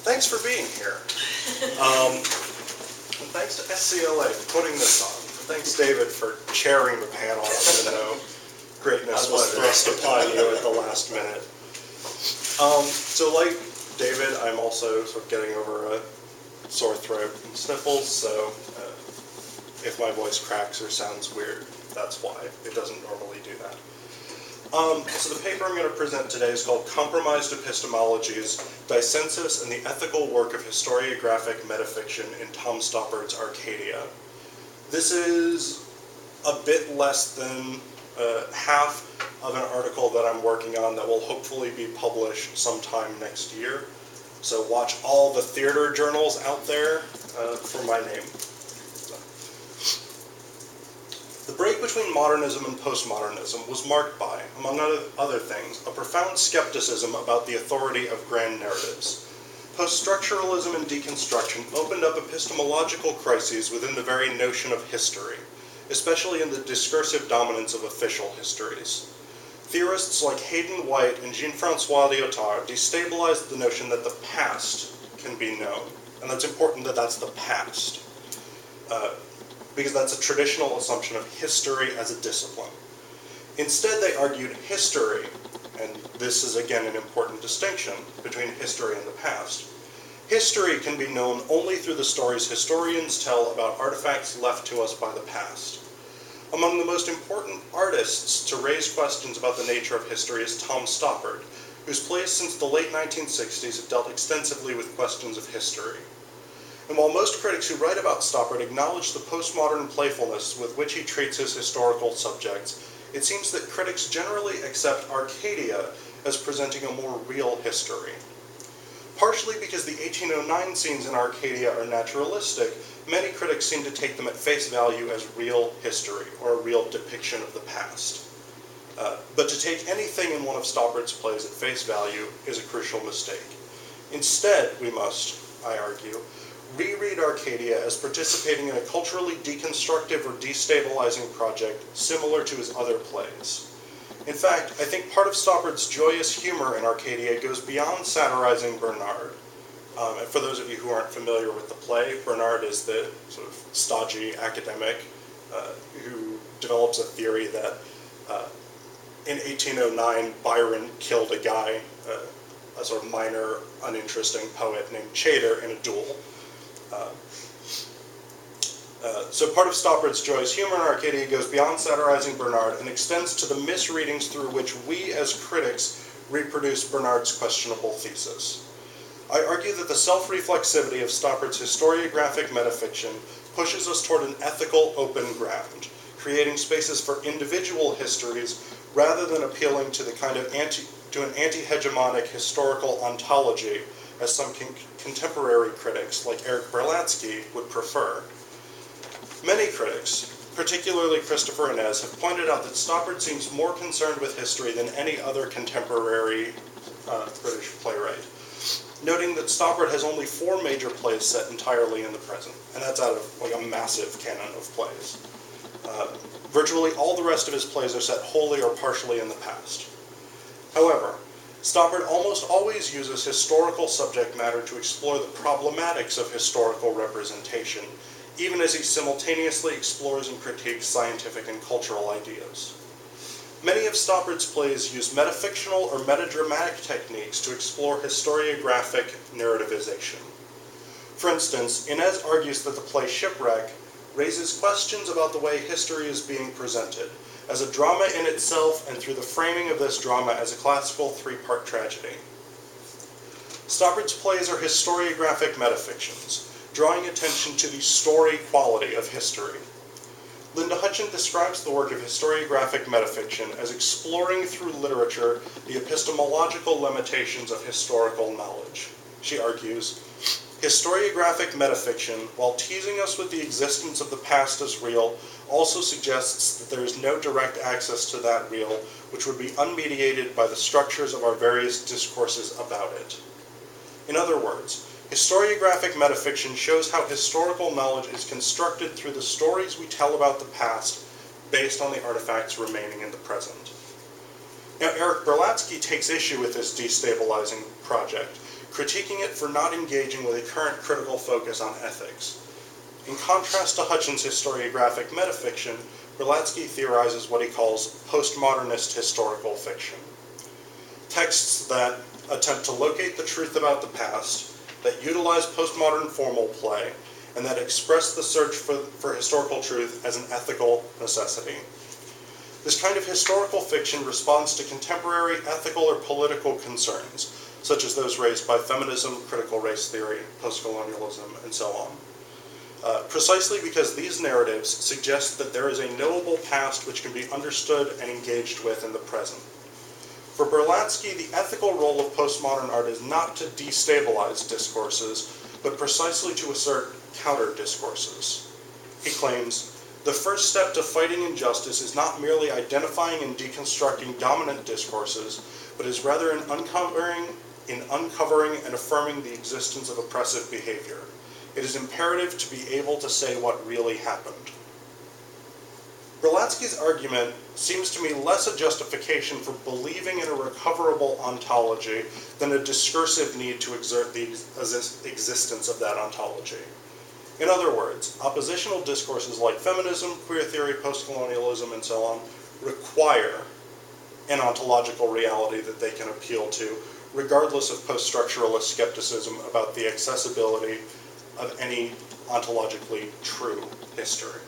thanks for being here. And thanks to SCLA for putting this on. Thanks, David, for chairing the panel, even though greatness was thrust upon you at the last minute. So like David, I'm also sort of getting over a sore throat and sniffles, so if my voice cracks or sounds weird, that's why. It doesn't normally do that. So the paper I'm going to present today is called Compromised Epistemologies, Dissensus and the Ethical Work of Historiographic Metafiction in Tom Stoppard's Arcadia. This is a bit less than half of an article that I'm working on that will hopefully be published sometime next year. So watch all the theater journals out there for my name. The break between modernism and postmodernism was marked by, among other things, a profound skepticism about the authority of grand narratives. Post-structuralism and deconstruction opened up epistemological crises within the very notion of history, especially in the discursive dominance of official histories. Theorists like Hayden White and Jean-François Lyotard destabilized the notion that the past can be known, and it's important that that's the past, because that's a traditional assumption of history as a discipline. Instead, they argued history, and this is again an important distinction between history and the past. History can be known only through the stories historians tell about artifacts left to us by the past. Among the most important artists to raise questions about the nature of history is Tom Stoppard, whose plays since the late 1960s have dealt extensively with questions of history. And while most critics who write about Stoppard acknowledge the postmodern playfulness with which he treats his historical subjects, it seems that critics generally accept Arcadia as presenting a more real history. Partially because the 1809 scenes in Arcadia are naturalistic, many critics seem to take them at face value as real history, or a real depiction of the past. But to take anything in one of Stoppard's plays at face value is a crucial mistake. Instead, we must, I argue, reread Arcadia as participating in a culturally deconstructive or destabilizing project similar to his other plays. In fact, I think part of Stoppard's joyous humor in Arcadia goes beyond satirizing Bernard. And for those of you who aren't familiar with the play, Bernard is the sort of stodgy academic who develops a theory that in 1809 Byron killed a guy, a sort of minor, uninteresting poet named Chater in a duel. So part of Stoppard's joyous humor in Arcadia goes beyond satirizing Bernard and extends to the misreadings through which we as critics reproduce Bernard's questionable thesis. I argue that the self-reflexivity of Stoppard's historiographic metafiction pushes us toward an ethical open ground, creating spaces for individual histories rather than appealing to the kind of an anti-hegemonic historical ontology as some contemporary critics like Eric Berlatsky would prefer. Many critics, particularly Christopher Inez, have pointed out that Stoppard seems more concerned with history than any other contemporary British playwright, noting that Stoppard has only 4 major plays set entirely in the present, and that's out of like a massive canon of plays. Virtually all the rest of his plays are set wholly or partially in the past. However, Stoppard almost always uses historical subject matter to explore the problematics of historical representation, even as he simultaneously explores and critiques scientific and cultural ideas. Many of Stoppard's plays use metafictional or metadramatic techniques to explore historiographic narrativization. For instance, Inez argues that the play Shipwreck raises questions about the way history is being presented, as a drama in itself and through the framing of this drama as a classical 3-part tragedy. Stoppard's plays are historiographic metafictions, drawing attention to the story quality of history. Linda Hutchin describes the work of historiographic metafiction as exploring through literature the epistemological limitations of historical knowledge. She argues, historiographic metafiction, while teasing us with the existence of the past as real, also suggests that there is no direct access to that real, which would be unmediated by the structures of our various discourses about it. In other words, historiographic metafiction shows how historical knowledge is constructed through the stories we tell about the past based on the artifacts remaining in the present. Now, Eric Berlatsky takes issue with this destabilizing project, critiquing it for not engaging with a current critical focus on ethics. In contrast to Hutchins' historiographic metafiction, Berlatsky theorizes what he calls postmodernist historical fiction. Texts that attempt to locate the truth about the past, that utilize postmodern formal play, and that express the search for historical truth as an ethical necessity. This kind of historical fiction responds to contemporary ethical or political concerns, such as those raised by feminism, critical race theory, postcolonialism, and so on. Precisely because these narratives suggest that there is a knowable past which can be understood and engaged with in the present. For Berlatsky, the ethical role of postmodern art is not to destabilize discourses, but precisely to assert counter-discourses. He claims, the first step to fighting injustice is not merely identifying and deconstructing dominant discourses, but is rather in uncovering and affirming the existence of oppressive behavior. It is imperative to be able to say what really happened. Berlatsky's argument seems to me less a justification for believing in a recoverable ontology than a discursive need to exert the existence of that ontology. In other words, oppositional discourses like feminism, queer theory, postcolonialism, and so on require an ontological reality that they can appeal to, regardless of post-structuralist skepticism about the accessibility of any ontologically true history.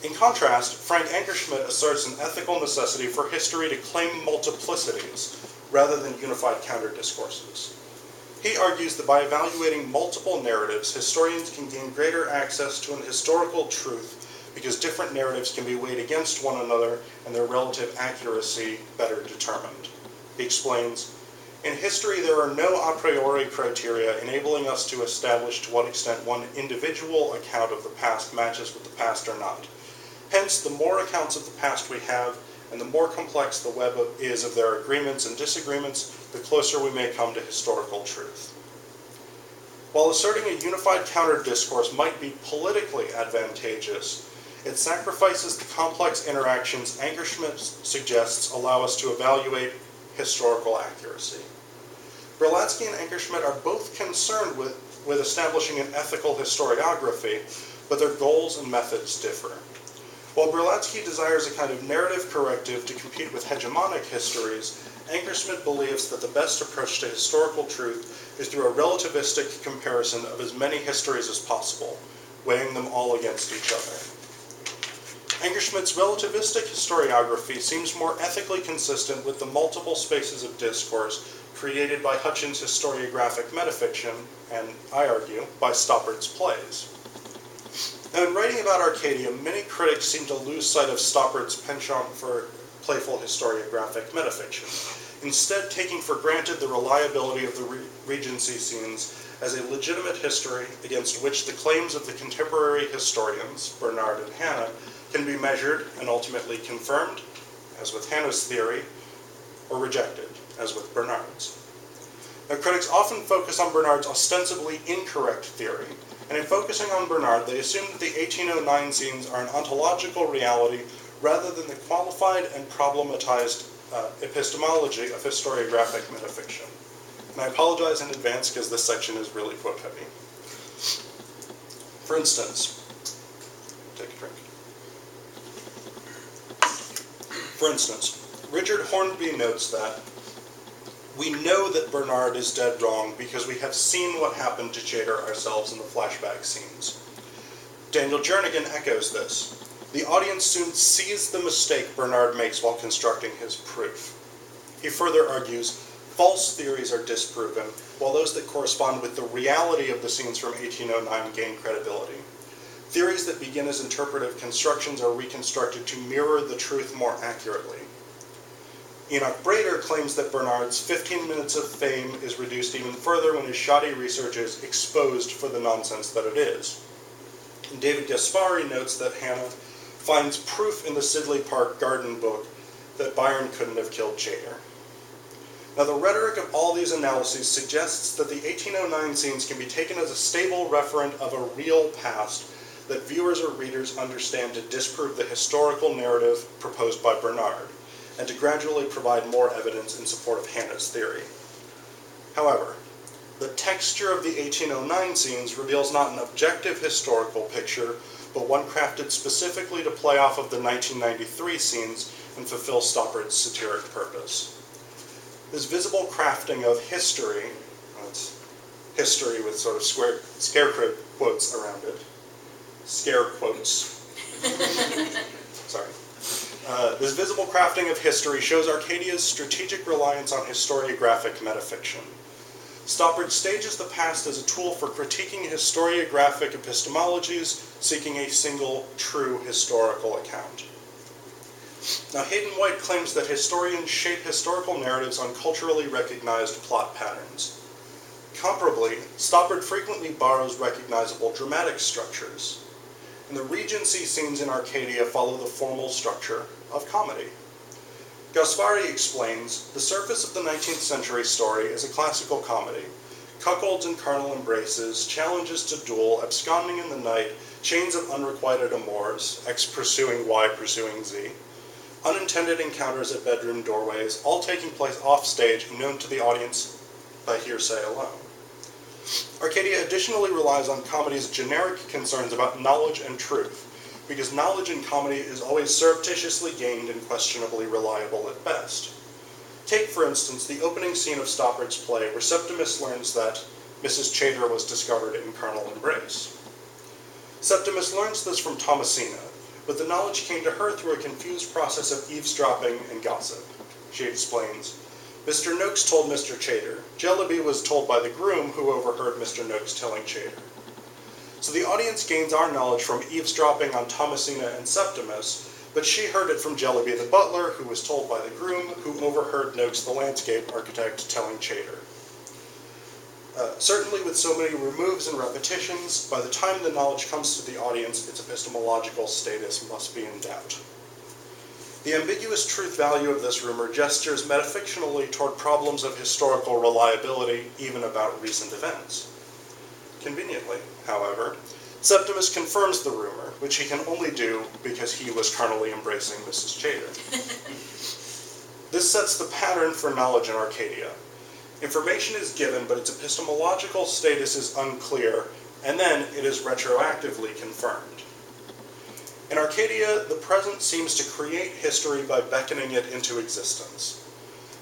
In contrast, Frank Ankerschmidt asserts an ethical necessity for history to claim multiplicities rather than unified counter-discourses. He argues that by evaluating multiple narratives, historians can gain greater access to an historical truth because different narratives can be weighed against one another and their relative accuracy better determined. He explains, in history, there are no a priori criteria enabling us to establish to what extent one individual account of the past matches with the past or not. Hence, the more accounts of the past we have, and the more complex the web is of their agreements and disagreements, the closer we may come to historical truth. While asserting a unified counter-discourse might be politically advantageous, it sacrifices the complex interactions Ankerschmidt suggests allow us to evaluate historical accuracy. Berlatsky and Ankerschmidt are both concerned with establishing an ethical historiography, but their goals and methods differ. While Berlatsky desires a kind of narrative corrective to compete with hegemonic histories, Ankerschmidt believes that the best approach to historical truth is through a relativistic comparison of as many histories as possible, weighing them all against each other. Ankerschmidt's relativistic historiography seems more ethically consistent with the multiple spaces of discourse created by Hutchins' historiographic metafiction, and, I argue, by Stoppard's plays. Now, in writing about Arcadia, many critics seem to lose sight of Stoppard's penchant for playful historiographic metafiction, instead taking for granted the reliability of the Regency scenes as a legitimate history against which the claims of the contemporary historians, Bernard and Hannah, can be measured and ultimately confirmed, as with Hannah's theory, or rejected, as with Bernard's. Now, critics often focus on Bernard's ostensibly incorrect theory, and in focusing on Bernard, they assume that the 1809 scenes are an ontological reality rather than the qualified and problematized epistemology of historiographic metafiction. And I apologize in advance because this section is really quote heavy. For instance, take a drink. For instance, Richard Hornby notes that we know that Bernard is dead wrong because we have seen what happened to Chater ourselves in the flashback scenes. Daniel Jernigan echoes this. The audience soon sees the mistake Bernard makes while constructing his proof. He further argues, false theories are disproven, while those that correspond with the reality of the scenes from 1809 gain credibility. Theories that begin as interpretive constructions are reconstructed to mirror the truth more accurately. Enoch Brader claims that Bernard's 15 minutes of fame is reduced even further when his shoddy research is exposed for the nonsense that it is. And David Gaspari notes that Hannah finds proof in the Sidley Park Garden book that Byron couldn't have killed Chater. Now, the rhetoric of all these analyses suggests that the 1809 scenes can be taken as a stable referent of a real past that viewers or readers understand to disprove the historical narrative proposed by Bernard, and to gradually provide more evidence in support of Hannah's theory. However, the texture of the 1809 scenes reveals not an objective historical picture, but one crafted specifically to play off of the 1993 scenes and fulfill Stoppard's satiric purpose. This visible crafting of history, that's history with sort of scare quotes around it, scare quotes, sorry. This visible crafting of history shows Arcadia's strategic reliance on historiographic metafiction. Stoppard stages the past as a tool for critiquing historiographic epistemologies, seeking a single, true historical account. Now, Hayden White claims that historians shape historical narratives on culturally recognized plot patterns. Comparably, Stoppard frequently borrows recognizable dramatic structures. And the Regency scenes in Arcadia follow the formal structure of comedy. Gaspari explains, the surface of the 19th century story is a classical comedy. Cuckolds and carnal embraces, challenges to duel, absconding in the night, chains of unrequited amours, X pursuing Y pursuing Z, unintended encounters at bedroom doorways, all taking place off stage and known to the audience by hearsay alone. Arcadia additionally relies on comedy's generic concerns about knowledge and truth, because knowledge in comedy is always surreptitiously gained and questionably reliable at best. Take, for instance, the opening scene of Stoppard's play where Septimus learns that Mrs. Chater was discovered in carnal embrace. Septimus learns this from Thomasina, but the knowledge came to her through a confused process of eavesdropping and gossip. She explains, Mr. Noakes told Mr. Chater. Jellaby was told by the groom who overheard Mr. Noakes telling Chater. So the audience gains our knowledge from eavesdropping on Thomasina and Septimus, but she heard it from Jellaby the butler, who was told by the groom, who overheard Noakes the landscape architect telling Chater. Certainly with so many removes and repetitions, by the time the knowledge comes to the audience, its epistemological status must be in doubt. The ambiguous truth value of this rumor gestures metafictionally toward problems of historical reliability, even about recent events. Conveniently, however, Septimus confirms the rumor, which he can only do because he was carnally embracing Mrs. Chater. This sets the pattern for knowledge in Arcadia. Information is given, but its epistemological status is unclear, and then it is retroactively confirmed. In Arcadia, the present seems to create history by beckoning it into existence.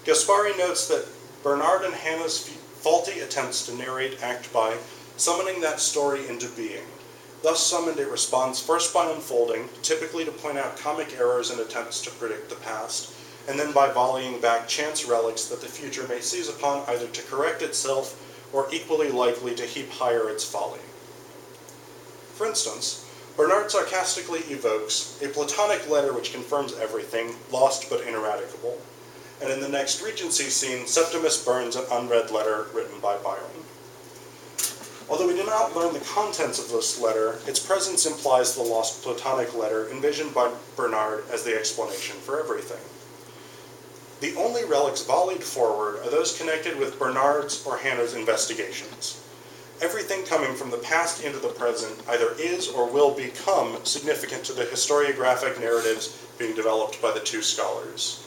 Gaspari notes that Bernard and Hannah's faulty attempts to narrate act by summoning that story into being. Thus summoned, it responds first by unfolding, typically to point out comic errors and attempts to predict the past, and then by volleying back chance relics that the future may seize upon either to correct itself or equally likely to heap higher its folly. For instance, Bernard sarcastically evokes a Platonic letter which confirms everything, lost but ineradicable, and in the next Regency scene, Septimus burns an unread letter written by Byron. Although we do not learn the contents of this letter, its presence implies the lost Platonic letter envisioned by Bernard as the explanation for everything. The only relics volleyed forward are those connected with Bernard's or Hannah's investigations. Everything coming from the past into the present either is or will become significant to the historiographic narratives being developed by the two scholars.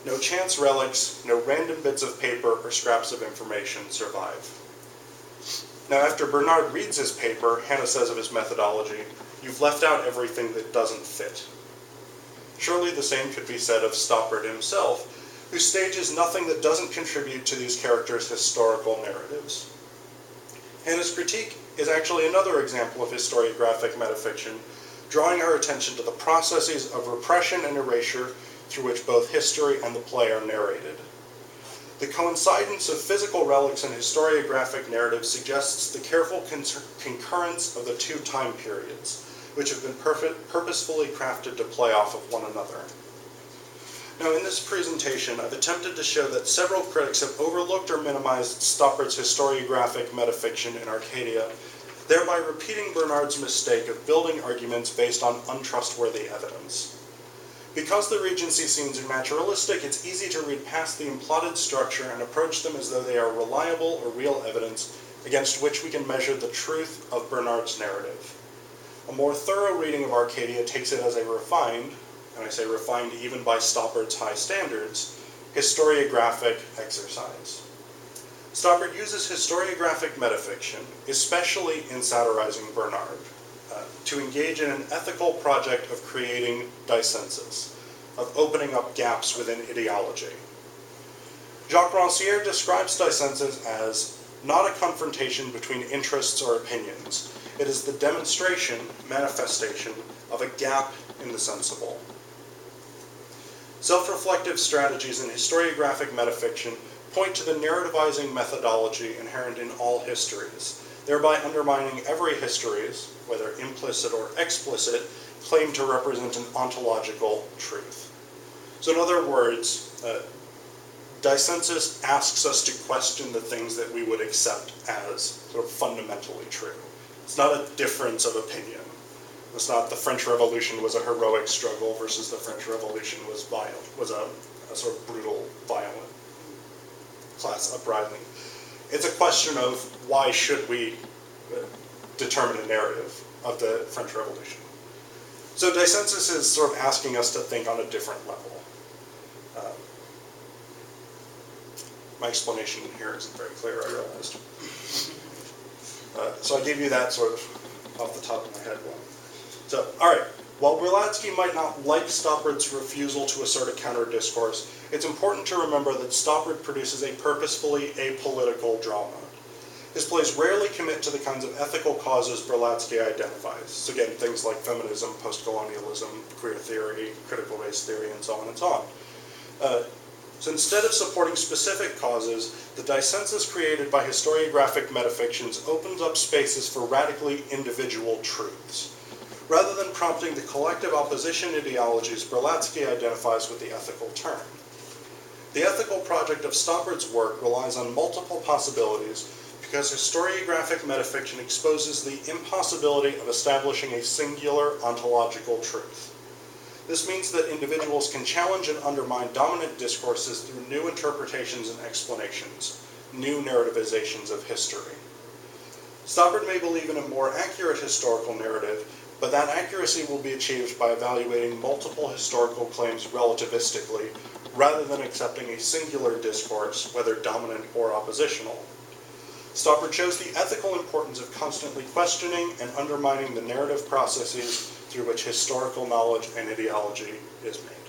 No chance relics, no random bits of paper or scraps of information survive. Now, after Bernard reads his paper, Hannah says of his methodology, "You've left out everything that doesn't fit." Surely the same could be said of Stoppard himself, who stages nothing that doesn't contribute to these characters' historical narratives. Hannah's critique is actually another example of historiographic metafiction, drawing our attention to the processes of repression and erasure through which both history and the play are narrated. The coincidence of physical relics and historiographic narratives suggests the careful concurrence of the two time periods, which have been purposefully crafted to play off of one another. Now, in this presentation, I've attempted to show that several critics have overlooked or minimized Stoppard's historiographic metafiction in Arcadia, thereby repeating Bernard's mistake of building arguments based on untrustworthy evidence. Because the Regency scenes are naturalistic, it's easy to read past the implotted structure and approach them as though they are reliable or real evidence against which we can measure the truth of Bernard's narrative. A more thorough reading of Arcadia takes it as a refined, and I say refined even by Stoppard's high standards, historiographic exercise. Stoppard uses historiographic metafiction, especially in satirizing Bernard, to engage in an ethical project of creating dissensus, of opening up gaps within ideology. Jacques Rancière describes dissensus as not a confrontation between interests or opinions. It is the demonstration, manifestation, of a gap in the sensible. Self-reflective strategies in historiographic metafiction point to the narrativizing methodology inherent in all histories, thereby undermining every history's, whether implicit or explicit, claim to represent an ontological truth. So in other words, dissensus asks us to question the things that we would accept as sort of fundamentally true. It's not a difference of opinion. It's not the French Revolution was a heroic struggle versus the French Revolution was violent, was a sort of brutal, violent class uprising. It's a question of why should we determine a narrative of the French Revolution. So dissensus is sort of asking us to think on a different level. My explanation here isn't very clear, I realized. So I gave you that sort of off the top of my head one. So, all right, while Berlatsky might not like Stoppard's refusal to assert a counter-discourse, it's important to remember that Stoppard produces a purposefully apolitical drama. His plays rarely commit to the kinds of ethical causes Berlatsky identifies. So again, things like feminism, post-colonialism, queer theory, critical race theory, and so on and so on. So instead of supporting specific causes, the dissensus created by historiographic metafictions opens up spaces for radically individual truths. Rather than prompting the collective opposition ideologies, Berlatsky identifies with the ethical turn. The ethical project of Stoppard's work relies on multiple possibilities because historiographic metafiction exposes the impossibility of establishing a singular ontological truth. This means that individuals can challenge and undermine dominant discourses through new interpretations and explanations, new narrativizations of history. Stoppard may believe in a more accurate historical narrative, but that accuracy will be achieved by evaluating multiple historical claims relativistically, rather than accepting a singular discourse, whether dominant or oppositional. Stoppard shows the ethical importance of constantly questioning and undermining the narrative processes through which historical knowledge and ideology is made.